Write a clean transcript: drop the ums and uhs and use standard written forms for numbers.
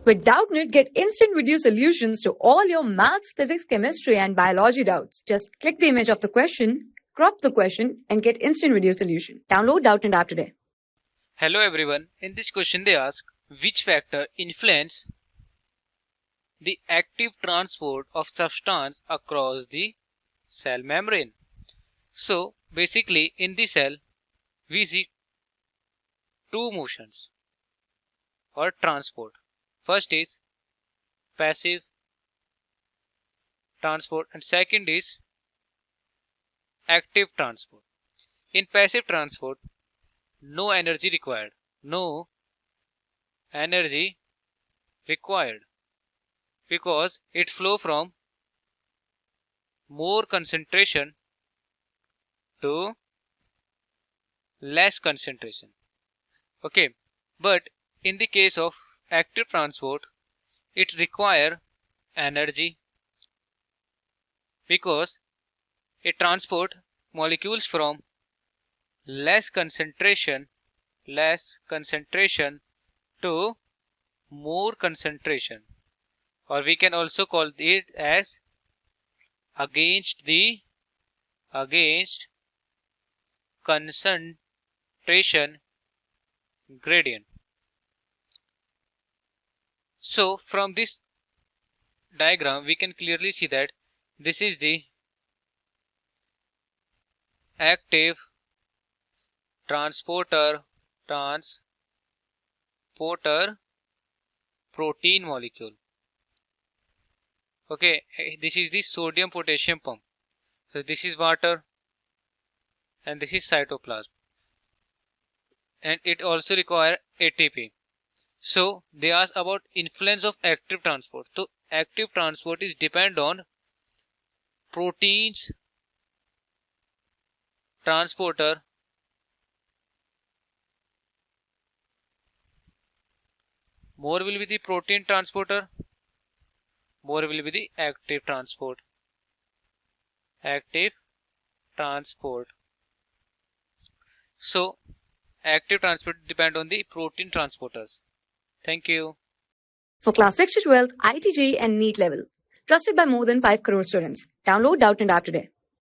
With Doubtnut, get instant video solutions to all your maths, physics, chemistry, and biology doubts. Just click the image of the question, crop the question, and get instant video solution. Download Doubtnut app today. Hello everyone. In this question they ask which factor influence the active transport of substance across the cell membrane. So basically in the cell we see two motions or transport. First is passive transport and second is active transport. In passive transport, no energy required. No energy required because it flow from more concentration to less concentration. Okay, but in the case of active transport, it require energy because it transport molecules from less concentration to more concentration, or we can also call it as against concentration gradient. So from this diagram we can clearly see that this is the active transporter protein molecule. Okay, this is the sodium potassium pump. So this is water and this is cytoplasm, and it also require ATP. So they ask about influence of active transport. So active transport is depend on proteins transporter more will be the protein transporter, more will be the active transport. So active transport depend on the protein transporters. Thank you. For class 6 to 12, IIT JEE and NEET level. Trusted by more than 5 crore students. Download Doubtnut app today.